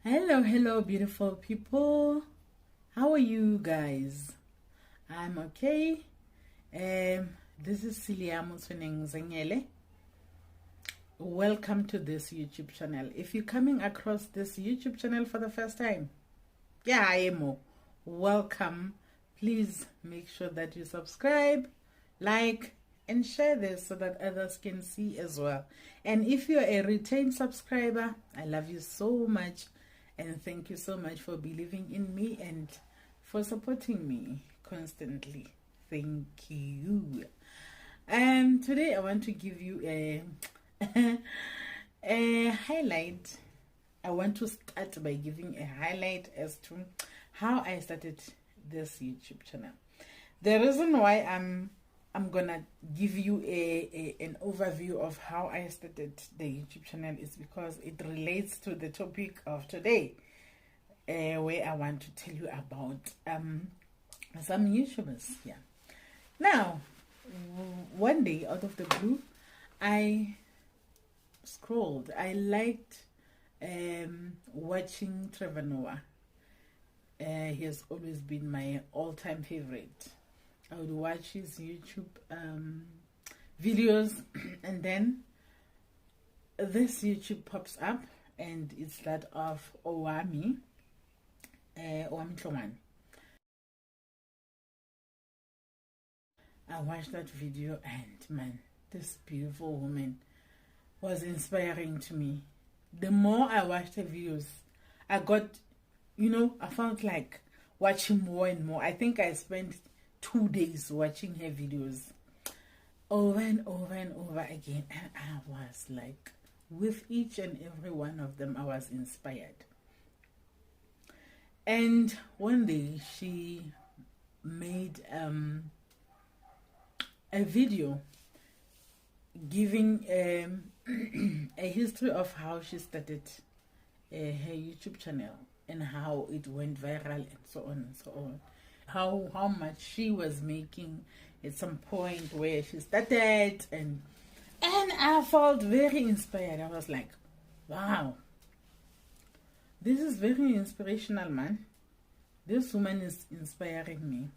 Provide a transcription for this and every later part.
Hello, beautiful people. How are you guys? I'm okay. This is Siliamo Zengele. Welcome to this YouTube channel. If you're coming across this YouTube channel for the first time, I am. Welcome. Please make sure that you subscribe, like, and share this so that others can see as well. And if you're a retained subscriber, I love you so much. And thank you so much for believing in me and for supporting me constantly. Thank you. And today I want to give you a a highlight. I want to start by giving a highlight as to how I started this YouTube channel. The reason why I'm gonna give you an overview of how I started the YouTube channel is because it relates to the topic of today, where I want to tell you about some YouTubers. Now, one day out of the blue, I scrolled. I liked watching Trevor Noah. He has always been my all-time favorite. I would watch his YouTube videos, and then this YouTube pops up, and it's that of Owamie and Lynn. I watched that video, and man, this beautiful woman was inspiring to me. The more I watched her videos, I got, I felt like watching more and more. I think I spent 2 days watching her videos over and over and over again, and I was like, with each and every one of them I was inspired. And one day she made a video giving a history of how she started her YouTube channel and how it went viral and so on and so on. How much she was making at some point where she started, and I felt very inspired. I was like, wow, this is very inspirational, man. This woman is inspiring me.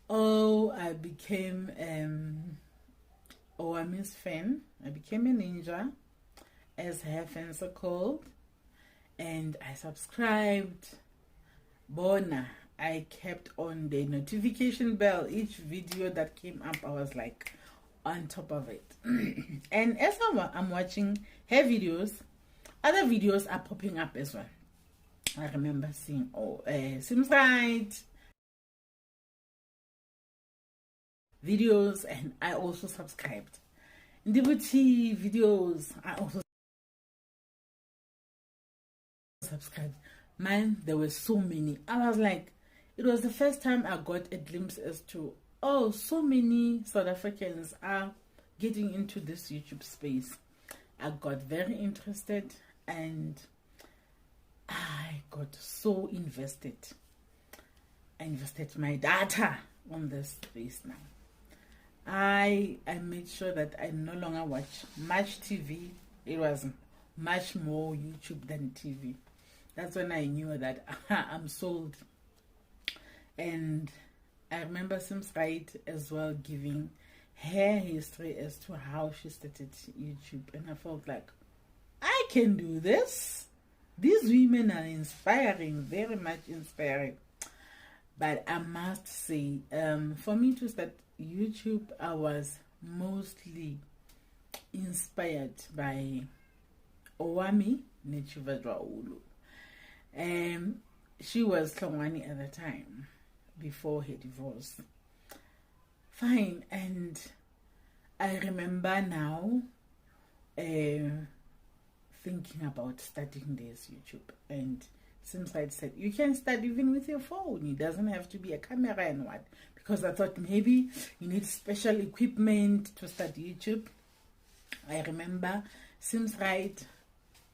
Oh, I became Owamie's fan. I became a ninja, as her fans are called, and I subscribed. Bona, I kept on the notification bell. Each video that came up, I was like on top of it. And as I'm watching her videos, other videos are popping up as well. I remember seeing Seems Right videos, and I also subscribed. Ndibuthy videos, I also subscribed. Man, there were so many. I was like, it was the first time I got a glimpse as to, so many South Africans are getting into this YouTube space. I got very interested, and I got so invested. I invested my data on this space now. I made sure that I no longer watch much TV. It was much more YouTube than TV. That's when I knew that I'm sold. And I remember Seems Right as well giving her history as to how she started YouTube. And I felt like, I can do this. These women are inspiring, very much inspiring. But I must say, for me to start YouTube, I was mostly inspired by Owamie and she was Tlongwane at the time, before her divorce. Fine. And I remember now thinking about starting this YouTube, and Seems Right said, you can start even with your phone. It doesn't have to be a camera and what. Because I thought maybe you need special equipment to start YouTube. I remember Seems Right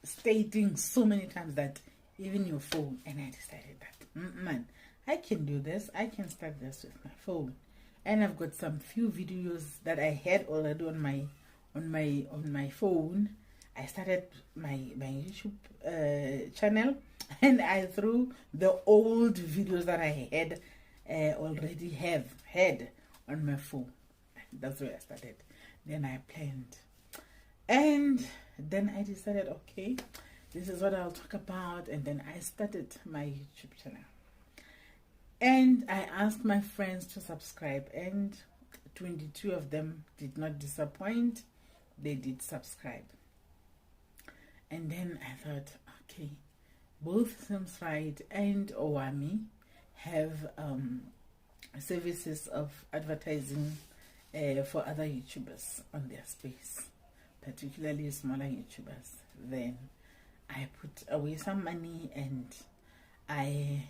stating so many times that even your phone, and I decided that, man, I can do this. I can start this with my phone. And I've got some few videos that I had already on my phone. I started my YouTube channel, and I threw the old videos that I had already had on my phone. That's where I started. Then I planned, and then I decided, okay, this is what I'll talk about. And then I started my YouTube channel, and I asked my friends to subscribe, and 22 of them did not disappoint. They did subscribe. And then I thought, okay, both Sims Right and Owamie have services of advertising for other YouTubers on their space, particularly smaller YouTubers. Then I put away some money, and I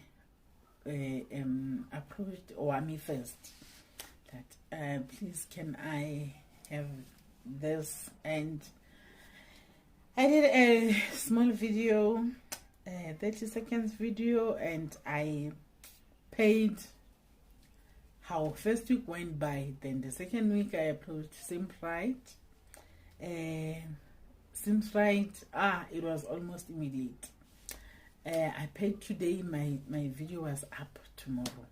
approached Owamie first, that please, can I have this? And I did a small video, 30 seconds video, and I paid. How first week went by, then the second week I approached Sims Right. Sims Right, it was almost immediate. I paid today, my video was up tomorrow.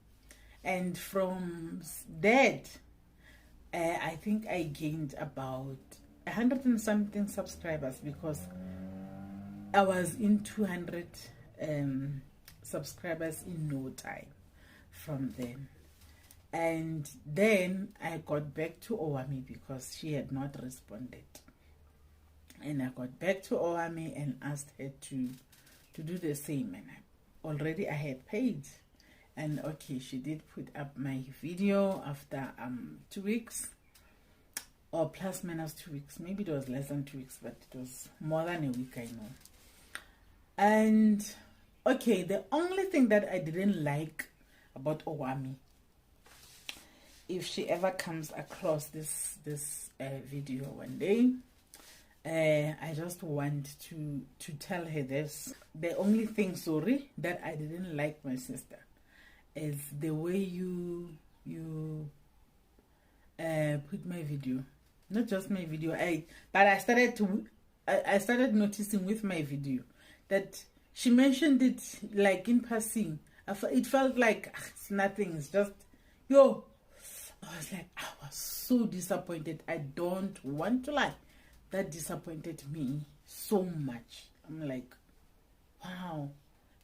And from that, I think I gained about 100 and something subscribers, because I was in 200 subscribers in no time from then. And then I got back to Owamie because she had not responded. And I got back to Owamie and asked her to do the same. And already I had paid. And okay, she did put up my video after 2 weeks, or plus minus 2 weeks. Maybe it was less than 2 weeks, but it was more than a week, I know. And okay, the only thing that I didn't like about Owamie, if she ever comes across this video one day, I just want to tell her this. The only thing, sorry, that I didn't like, my sister, is the way you put my video. Not just my video, but I started noticing with my video that she mentioned it like in passing. It felt like it's nothing. It's just, yo. I was like, I was so disappointed. I don't want to lie. That disappointed me so much. I'm like, wow.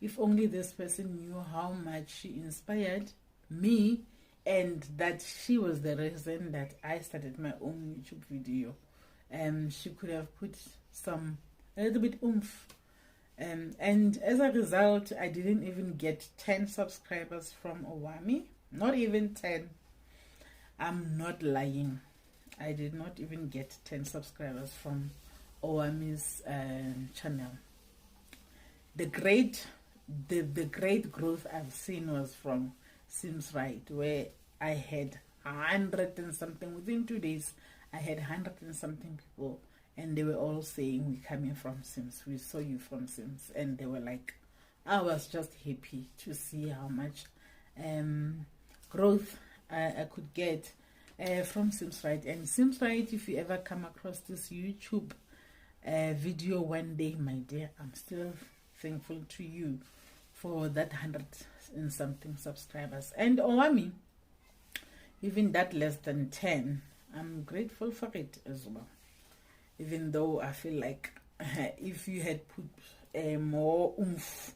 If only this person knew how much she inspired me, and that she was the reason that I started my own YouTube video. She could have put a little bit oomph. And as a result, I didn't even get 10 subscribers from Owamie. Not even 10. I'm not lying. I did not even get 10 subscribers from Owamie's channel. The great growth I've seen was from Sims Right, where I had 100 and something within 2 days. I had 100 and something people, and they were all saying, "We're coming from Sims. We saw you from Sims." And they were like, I was just happy to see how much growth I could get from Sims Right. And Sims Right, if you ever come across this YouTube video one day, my dear, I'm still thankful to you for that 100 and something subscribers. And Owamie, even that less than 10, I'm grateful for it as well. Even though I feel like if you had put more oomph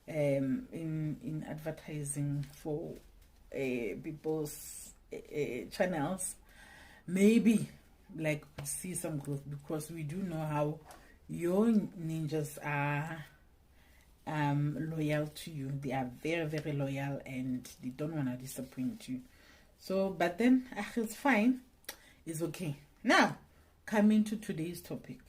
in advertising for people's channels, maybe like see some growth, because we do know how your ninjas are loyal to you. They are very, very loyal, and they don't want to disappoint you. So, but then it's fine, it's okay. Now, coming to today's topic,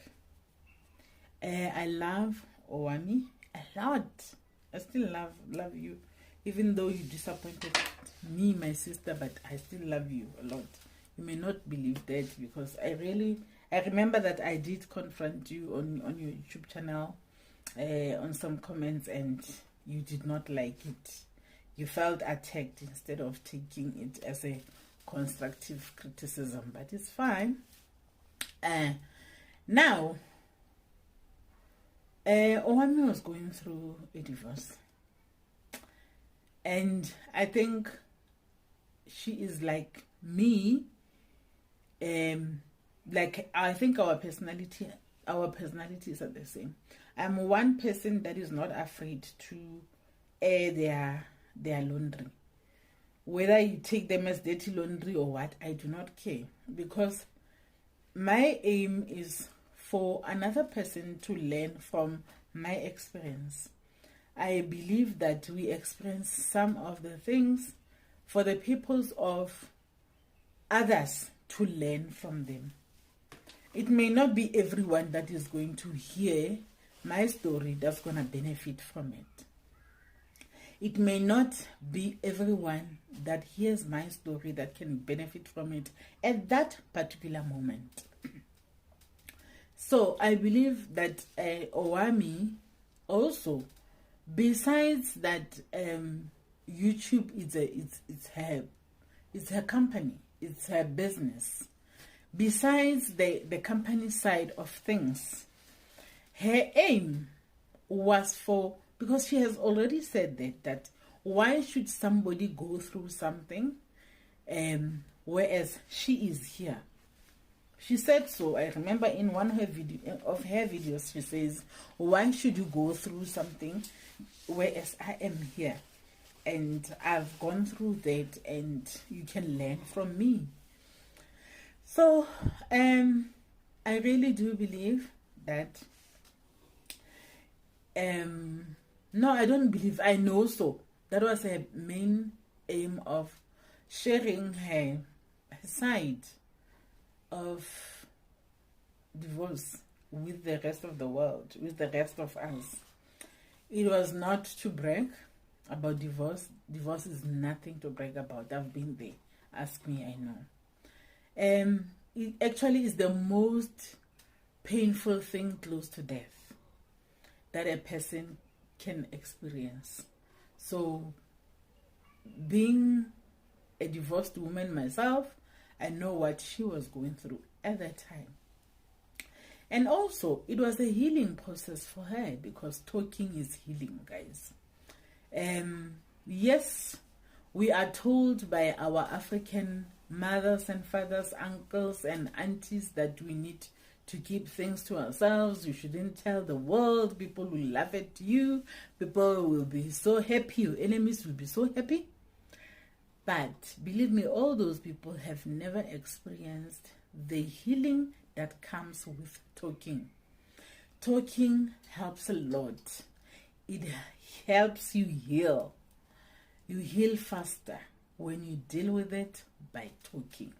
I love Owamie a lot. I still love you, even though you disappointed me, my sister, but I still love you a lot. You may not believe that, because I remember that I did confront you on your YouTube channel on some comments, and you did not like it. You felt attacked instead of taking it as a constructive criticism, but it's fine. Now, Owamie was going through a divorce, and I think she is like me. Like I think our personalities are the same. I'm one person that is not afraid to air their laundry. Whether you take them as dirty laundry or what, I do not care, because my aim is for another person to learn from my experience. I believe that we experience some of the things for the purpose of others to learn from them. It may not be everyone that is going to hear my story that's going to benefit from it. It may not be everyone that hears my story that can benefit from it at that particular moment. So I believe that Owamie also, besides that, YouTube it's her company, it's her business. Besides the company side of things, her aim was for, because she has already said that why should somebody go through something whereas she is here? She said so. I remember in one of her videos, she says, why should you go through something whereas I am here and I've gone through that and you can learn from me? So I really do believe that no, I don't believe, I know so. That was her main aim of sharing her side of divorce with the rest of the world, with the rest of us. It was not to brag about divorce. Divorce is nothing to brag about. I've been there. Ask me, I know. It actually is the most painful thing close to death that a person can experience. So, being a divorced woman myself, I know what she was going through at that time. And also, it was a healing process for her, because talking is healing, guys. Yes, we are told by our African mothers and fathers, uncles and aunties that we need to keep things to ourselves. You shouldn't tell the world. People will laugh at you. People will be so happy. Your enemies will be so happy. But believe me, all those people have never experienced the healing that comes with talking. Talking helps a lot. It helps you heal. You heal faster when you deal with it by talking.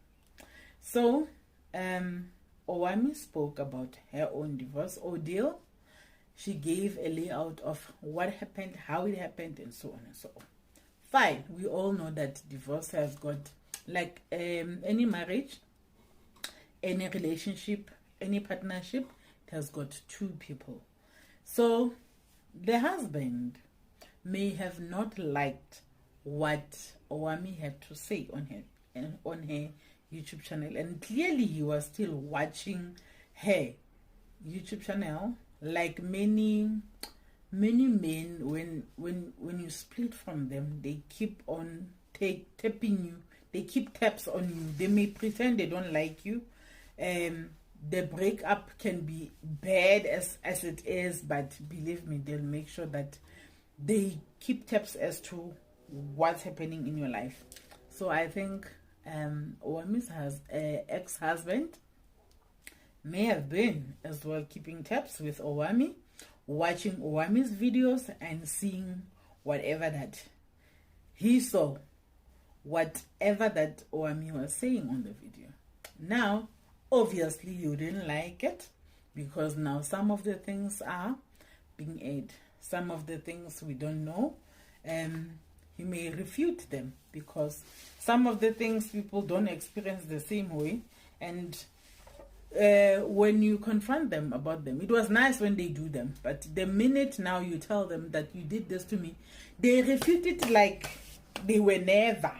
So, Owamie spoke about her own divorce ordeal. She gave a layout of what happened, how it happened, and so on and so on. Fine, we all know that divorce has got, like any marriage, any relationship, any partnership, it has got two people. So the husband may have not liked what Owamie had to say on her YouTube channel, and clearly he was still watching her YouTube channel. Like many men, when you split from them, they keep on tapping you. They keep taps on you. They may pretend they don't like you. The breakup can be bad as it is, but believe me, they'll make sure that they keep taps as to what's happening in your life. So I think Owamie's ex-husband may have been as well keeping tabs with Owamie, watching Owamie's videos and seeing whatever that he saw, whatever that Owamie was saying on the video. Now, obviously you didn't like it, because now some of the things are being aired. Some of the things we don't know. He may refute them, because some of the things people don't experience the same way, and when you confront them about them, it was nice when they do them, but the minute now you tell them that you did this to me, they refute it like they were never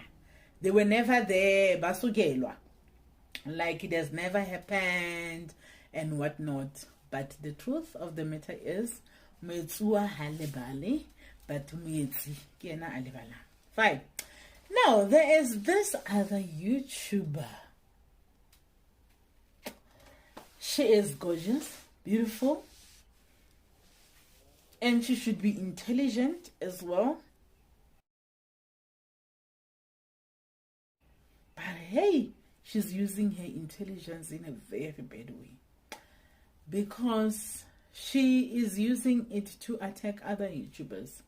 there, basugelwa, like it has never happened and whatnot. But the truth of the matter is, Moetsua ha lebale, but moetsi ke yena a lebalang. Fine. Now there is this other YouTuber. She is gorgeous, beautiful, and she should be intelligent as well. But hey, she's using her intelligence in a very bad way, because she is using it to attack other YouTubers.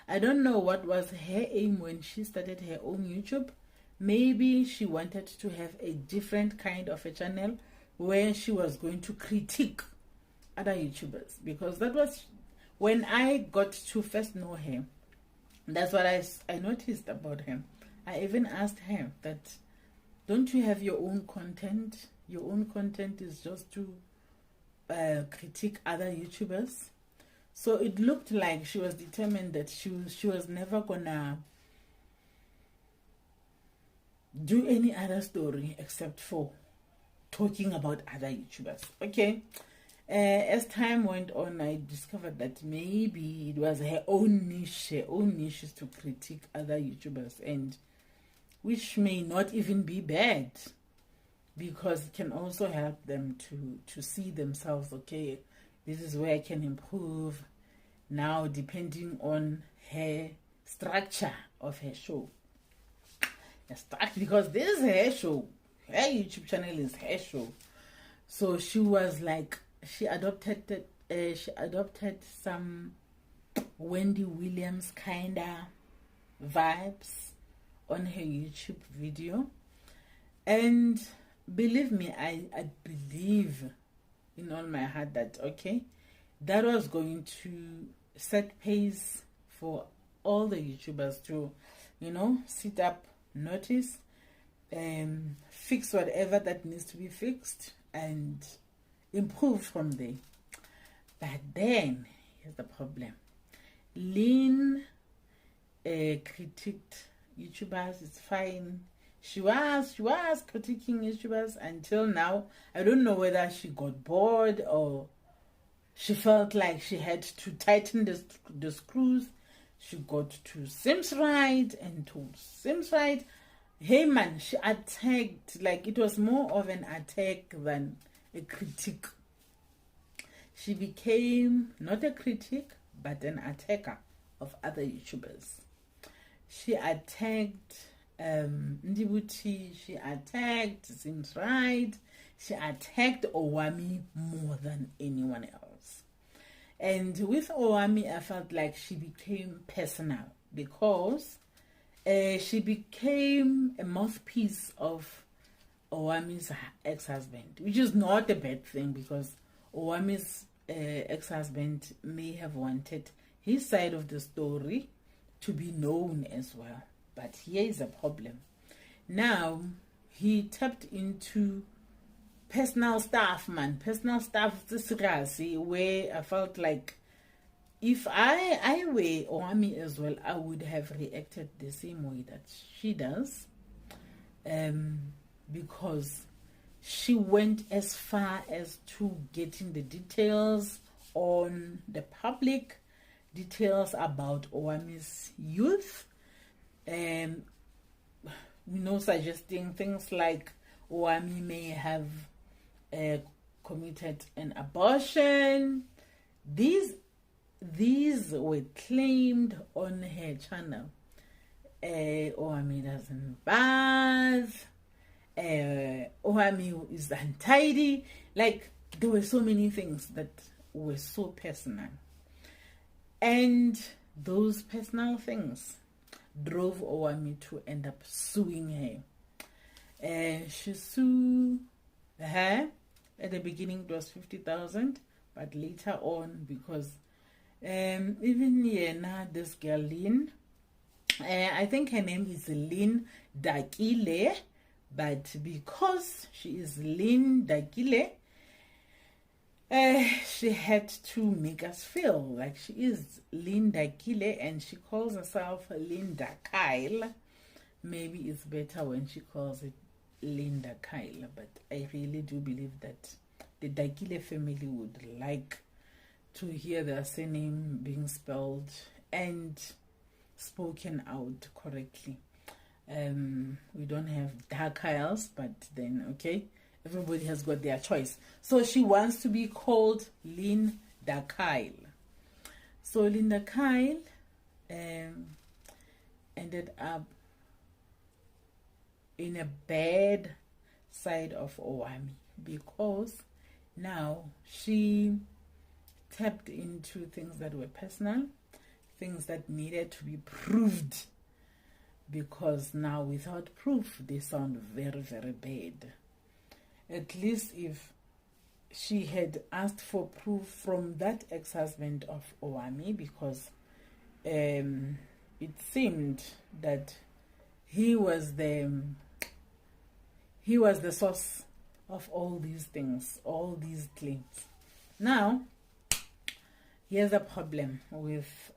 I don't know what was her aim when she started her own YouTube. Maybe she wanted to have a different kind of a channel where she was going to critique other YouTubers, because that was when I got to first know her. That's what I noticed about her. I even asked her that, don't you have your own content? Your own content is just to critique other YouTubers. So it looked like she was determined that she was never gonna do any other story except for talking about other YouTubers. Okay. As time went on, I discovered that maybe it was her own niche. Her own niche is to critique other YouTubers, and which may not even be bad, because it can also help them to see themselves. Okay, this is where I can improve. Now, depending on her structure of her show, because this is her show, her YouTube channel is her show. So she was like, she adopted some Wendy Williams kinda vibes on her YouTube video, and believe me, I believe in all my heart that, okay, that was going to set pace for all the YouTubers to, sit up, notice, fix whatever that needs to be fixed, and improve from there. But then here's the problem. Lynn critiqued YouTubers. It's fine. She was critiquing YouTubers until now. I don't know whether she got bored or she felt like she had to tighten the screws. She got to Sims Right and to Sims Right. Hey man, she attacked, like it was more of an attack than a critique. She became not a critic but an attacker of other YouTubers. She attacked Ndibuti, she attacked Sims Right, she attacked Owamie more than anyone else. And with Owamie, I felt like she became personal, because she became a mouthpiece of Owamie's ex-husband, which is not a bad thing, because Owamie's ex-husband may have wanted his side of the story to be known as well. But here is a problem. Now, he tapped into personal stuff, man. Personal stuff, where I felt like if I were Owamie as well, I would have reacted the same way that she does. Because she went as far as to getting the details on the public, details about Owamie's youth, suggesting things like Owamie may have committed an abortion. These were claimed on her channel. Owamie doesn't bath. Owamie is untidy. Like, there were so many things that were so personal, and those personal things drove Owamie to end up suing her. She sued her. At the beginning it was 50,000, but later on, because even this girl Lynn, I think her name is Lynn Dakile, but because she is Lynn Dakile, she had to make us feel like she is Linda Kile, and she calls herself Linda Kyle. Maybe it's better when she calls it Linda Kyle, but I really do believe that the Dakile family would like to hear their surname being spelled and spoken out correctly. We don't have Darkiles, but then okay, everybody has got their choice. So she wants to be called Lynn Darkile. So Linda Kyle ended up in a bad side of Owamie because now she tapped into things that were personal, things that needed to be proved, because now without proof they sound very, very bad. At least if she had asked for proof from that ex-husband of Owamie, because it seemed that he was the source of all these things, all these claims. Now, here's a problem with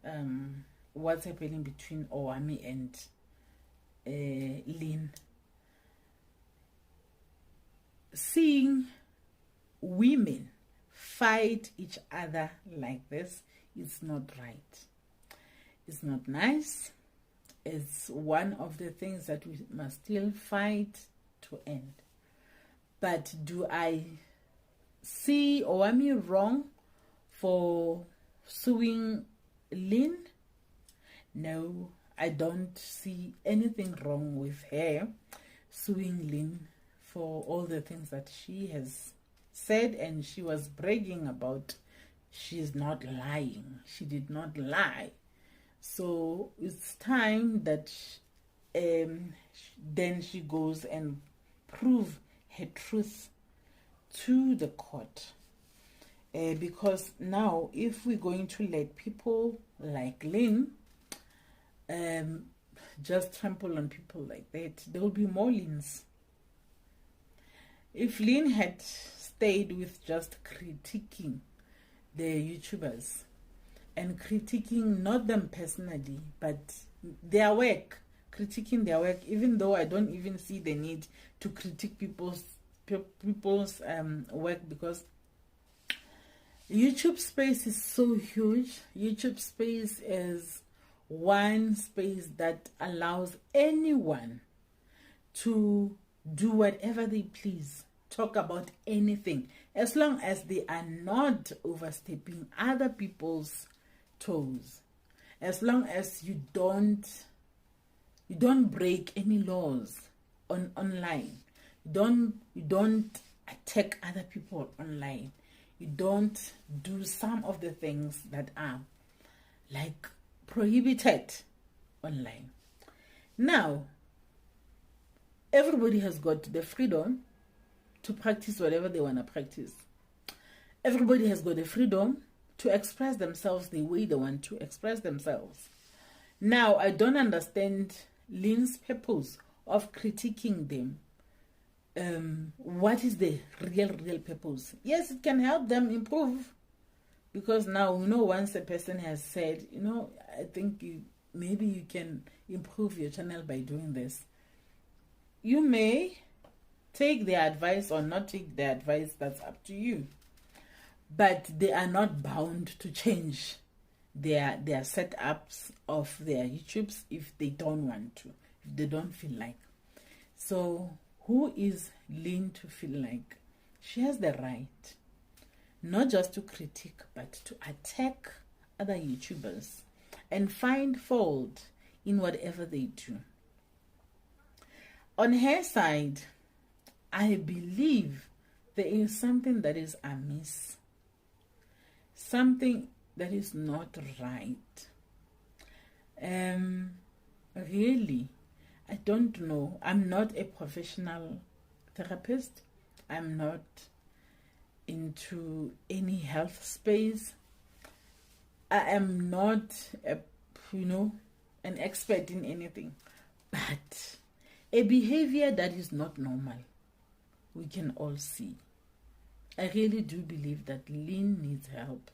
what's happening between Owamie and Lynn. Seeing women fight each other like this, it's not right. It's not nice. It's one of the things that we must still fight to end. But do I see Owamie wrong for suing Lynn? No, I don't see anything wrong with her suing Lynn for all the things that she has said, and she was bragging about. She's not lying. She did not lie. So it's time that then she goes and prove her truth to the court. Because now, if we're going to let people like Lynn just trample on people like that, there will be more Lynns. If Lynn had stayed with just critiquing the YouTubers and critiquing not them personally, but their work, critiquing their work, even though I don't even see the need to critique people's work, because YouTube space is so huge. YouTube space is one space that allows anyone to do whatever they please, talk about anything, as long as they are not overstepping other people's toes, as long as you don't break any laws online, you don't attack other people online, you don't do some of the things that are like prohibited online. Now, everybody has got the freedom to practice whatever they want to practice. Everybody has got the freedom to express themselves the way they want to express themselves. Now, I don't understand Lynn's purpose of critiquing them. What is the real purpose? Yes, it can help them improve, because now, once a person has said, I think maybe you can improve your channel by doing this. You may take their advice or not take their advice, that's up to you. But they are not bound to change their setups of their YouTubes if they don't want to, if they don't feel like. So who is Lynn to feel like she has the right not just to critique, but to attack other YouTubers and find fault in whatever they do? On her side, I believe there is something that is amiss, something that is not right. Really, I don't know. I'm not a professional therapist. I'm not into any health space. I am not an expert in anything, but a behavior that is not normal, we can all see. I really do believe that Lynn needs help,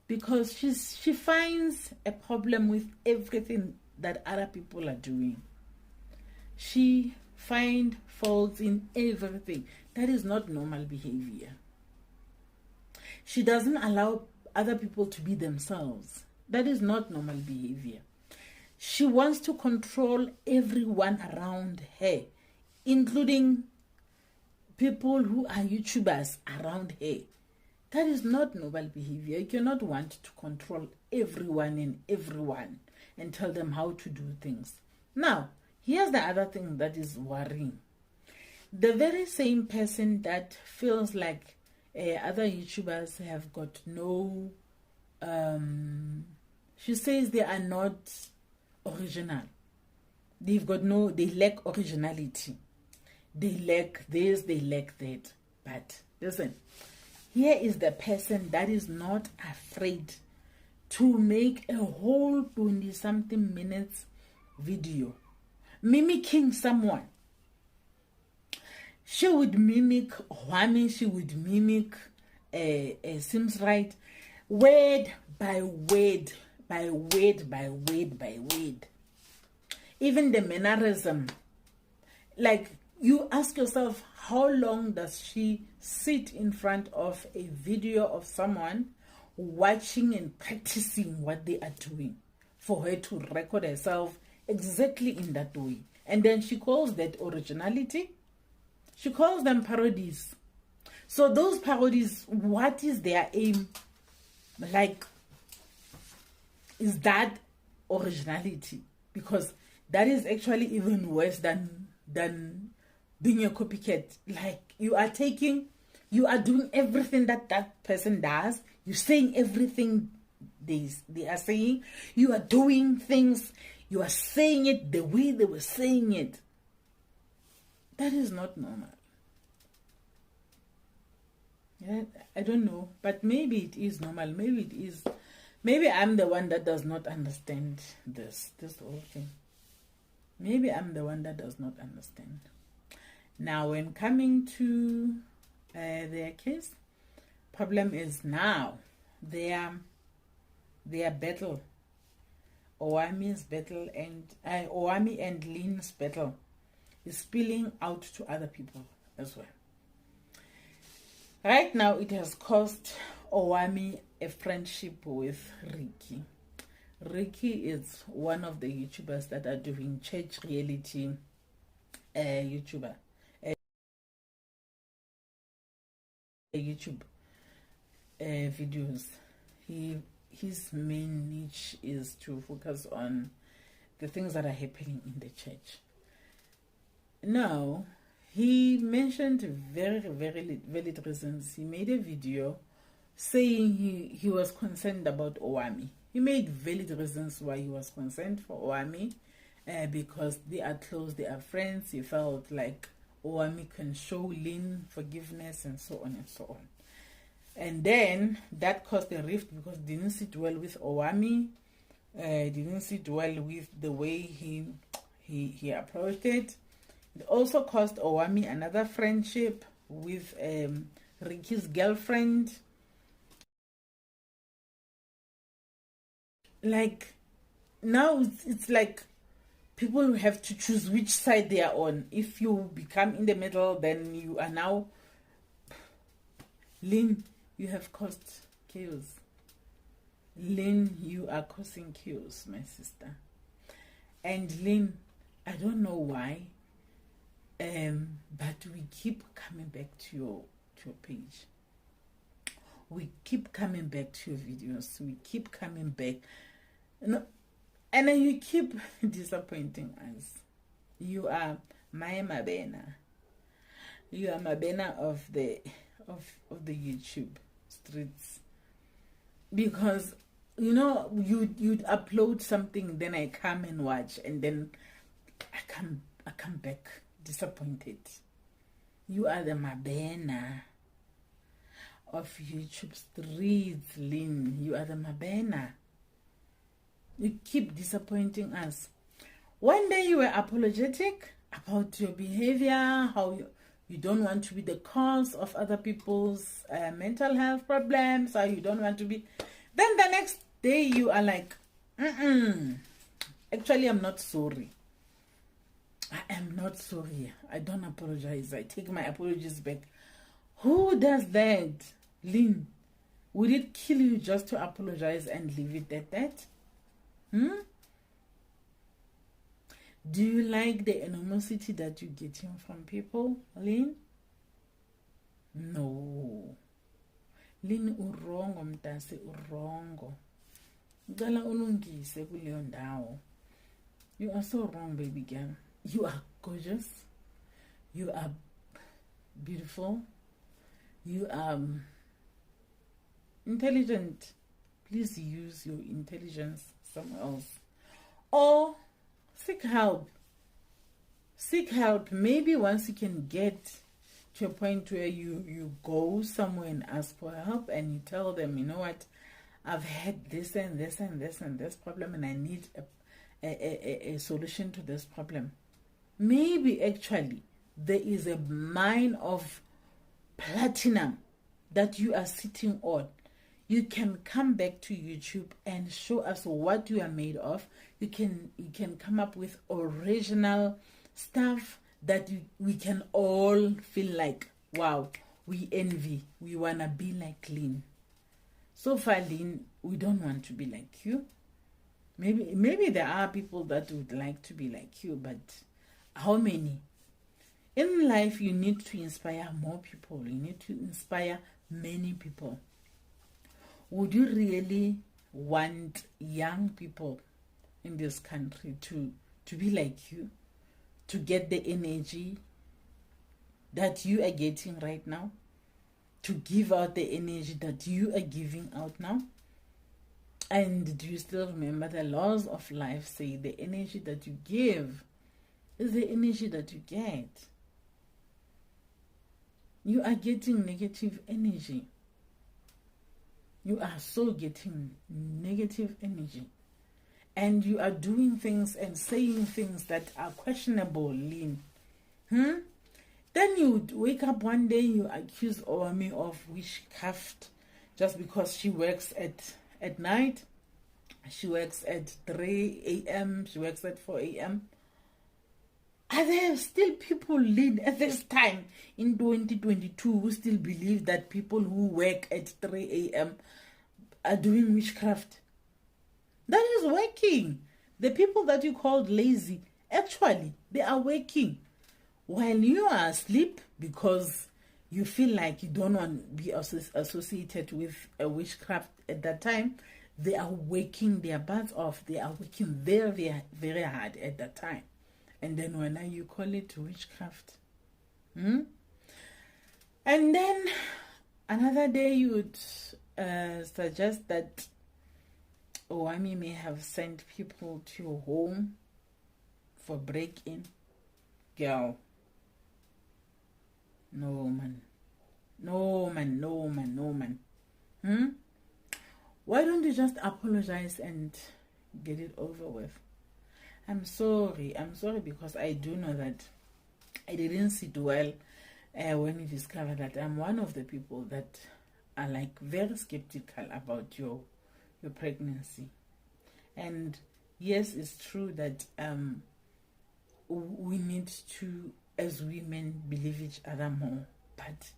because she finds a problem with everything that other people are doing. She finds faults in everything. That is not normal behavior. She doesn't allow other people to be themselves. That is not normal behavior. She wants to control everyone around her, including people who are YouTubers around her. That is not noble behavior. You cannot want to control everyone and everyone and tell them how to do things. Now, here's the other thing that is worrying. The very same person that feels like other YouTubers have got no, she says they are not original. They've got no, they lack originality. They lack this, they lack that. But listen, here is the person that is not afraid to make a whole 20-something minutes video mimicking someone. She would mimic Owamie, she would mimic Sims Right, word by word, by word, by word, by word. Even the mannerism. Like, you ask yourself, how long does she sit in front of a video of someone watching and practicing what they are doing for her to record herself exactly in that way? And then she calls that originality. She calls them parodies. So those parodies, what is their aim? Like, is that originality? Because that is actually even worse than being a copycat. Like, you are doing everything that that person does. You're saying everything they are saying. You are doing things. You are saying it the way they were saying it. That is not normal. Yeah, I don't know, but maybe it is normal. Maybe it is. Maybe I'm the one that does not understand this whole thing. Maybe I'm the one that does not understand. Now, when coming to their case, problem is now their battle, Owamie's battle and Owamie and Lynn's battle is spilling out to other people as well. Right now, it has cost Owamie a friendship with Ricky. Ricky is one of the YouTubers that are doing church reality YouTube videos. His main niche is to focus on the things that are happening in the church. Now, he mentioned very, very valid reasons. He made a video saying he was concerned about Owamie. He made valid reasons why he was concerned for Owamie, because they are close, they are friends. He felt like Owamie can show Lynn forgiveness and so on and so on. And then that caused a rift because it didn't sit well with Owamie. Didn't sit well with the way he approached it. It also cost Owamie another friendship with Ricky's girlfriend. Like, now it's like people have to choose which side they are on. If you become in the middle, then you are now Lynn, you have caused chaos. Lynn, you are causing chaos, my sister. And Lynn, I don't know why, but we keep coming back to your page. We keep coming back to your videos. We keep coming back. No, and then you keep disappointing us. You are my Mabena. You are Mabena of the YouTube streets. Because, you know, you'd upload something, then I come and watch, and then I come back disappointed. You are the Mabena of YouTube streets, Lynn. You are the Mabena. You keep disappointing us. One day you were apologetic about your behavior, how you don't want to be the cause of other people's mental health problems, or you don't want to be. Then the next day you are like, actually, I'm not sorry. I am not sorry. I don't apologize. I take my apologies back. Who does that? Lynn. Would it kill you just to apologize and leave it at that? Do you like the animosity that you're getting from people, Lynn? No. Lynn, urongo mtase, urongo. Ngicela ulungise kuleyo ndawo. You are so wrong, baby girl. You are gorgeous. You are beautiful. You are intelligent. Please use your intelligence somewhere else. Or seek help. Seek help. Maybe once you can get to a point where you go somewhere and ask for help and you tell them, you know what, I've had this and this and this and this problem and I need a solution to this problem. Maybe actually there is a mine of platinum that you are sitting on. You can come back to YouTube and show us what you are made of. You can come up with original stuff that we can all feel like, wow, we envy. We want to be like Lynn. So far, Lynn, we don't want to be like you. Maybe there are people that would like to be like you, but how many? In life, you need to inspire more people. You need to inspire many people. Would you really want young people in this country to be like you? To get the energy that you are getting right now? To give out the energy that you are giving out now? And do you still remember the laws of life say the energy that you give is the energy that you get? You are getting negative energy. You are so getting negative energy. And you are doing things and saying things that are questionable, Lynn. Then you would wake up one day, you accuse Owamie of witchcraft just because she works at night. She works at 3 a.m. She works at 4 a.m. Are there still people, Lynn, at this time in 2022 who still believe that people who work at 3 a.m. are doing witchcraft? That is working. The people that you called lazy, actually, they are working. While you are asleep because you feel like you don't want to be associated with a witchcraft at that time, they are working their butts off. They are working very, very, very hard at that time. And then when you call it witchcraft. And then another day you would suggest that Owamie may have sent people to your home for break-in. Girl. No, man. No, man, no, man, no, man. Why don't you just apologize and get it over with? I'm sorry because I do know that I didn't sit well when you discovered that I'm one of the people that are like very skeptical about your pregnancy. And yes, it's true that we need to, as women, believe each other more, but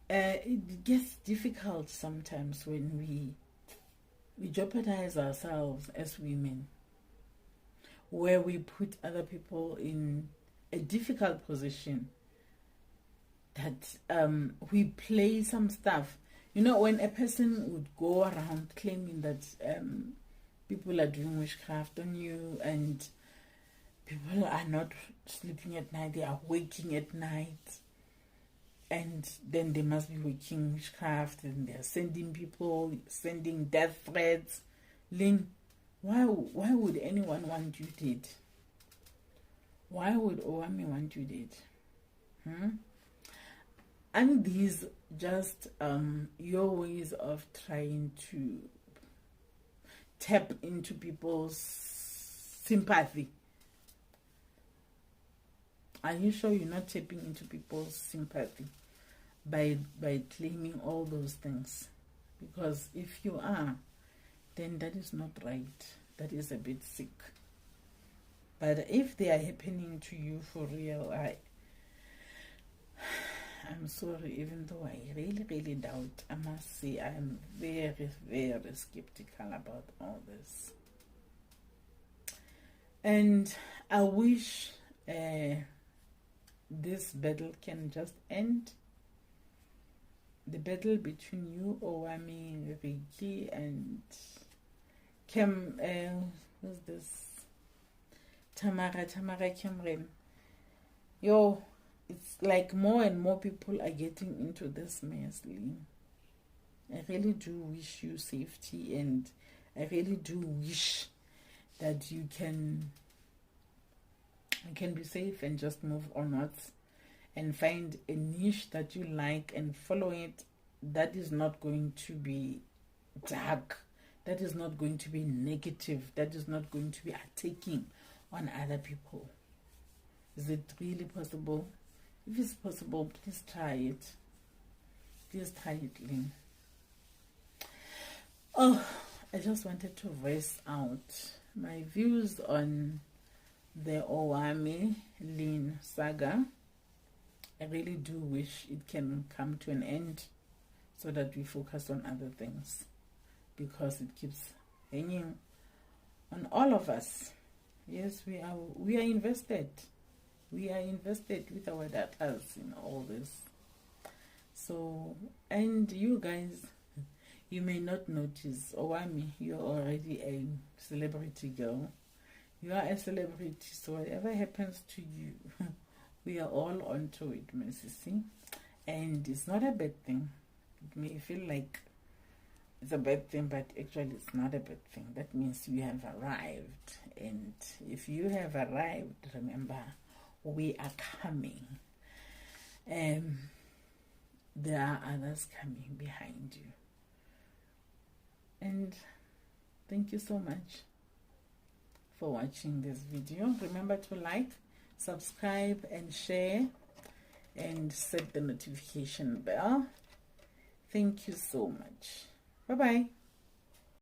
it gets difficult sometimes when we jeopardize ourselves as women, where we put other people in a difficult position, that we play some stuff. You know, when a person would go around claiming that people are doing witchcraft on you and people are not sleeping at night, they are waking at night, and then they must be working witchcraft and they're sending death threats. Lynn, why would anyone want you dead? Why would Owamie want you dead? And these just your ways of trying to tap into people's sympathy. Are you sure you're not tapping into people's sympathy by claiming all those things? Because if you are, then that is not right. That is a bit sick. But if they are happening to you for real, I'm sorry, even though I really doubt, I must say I am very skeptical about all this. And I wish this battle can just end. The battle between you, Owamie, Ricky, and who's this? Tamara Cameron. Yo, it's like more and more people are getting into this mess, Lynn. I really do wish you safety, and I really do wish that you can be safe and just move onwards and find a niche that you like and follow it. That is not going to be dark, that is not going to be negative, that is not going to be attacking on other people. Is it really possible? If it's possible, please try it. Please try it, Lynn. Oh, I just wanted to voice out my views on the Owamie Lynn saga. I really do wish it can come to an end so that we focus on other things, because it keeps hanging on all of us. Yes, we are invested. We are invested with our daughters in all this. So, and you guys, you may not notice, Owamie, you're already a celebrity girl. You are a celebrity, so whatever happens to you, we are all onto it, my sissy. And it's not a bad thing. It may feel like it's a bad thing, but actually it's not a bad thing. That means you have arrived. And if you have arrived, remember, we are coming. There are others coming behind you. And thank you so much for watching this video. Remember to like, subscribe, and share, and set the notification bell. Thank you so much. Bye bye.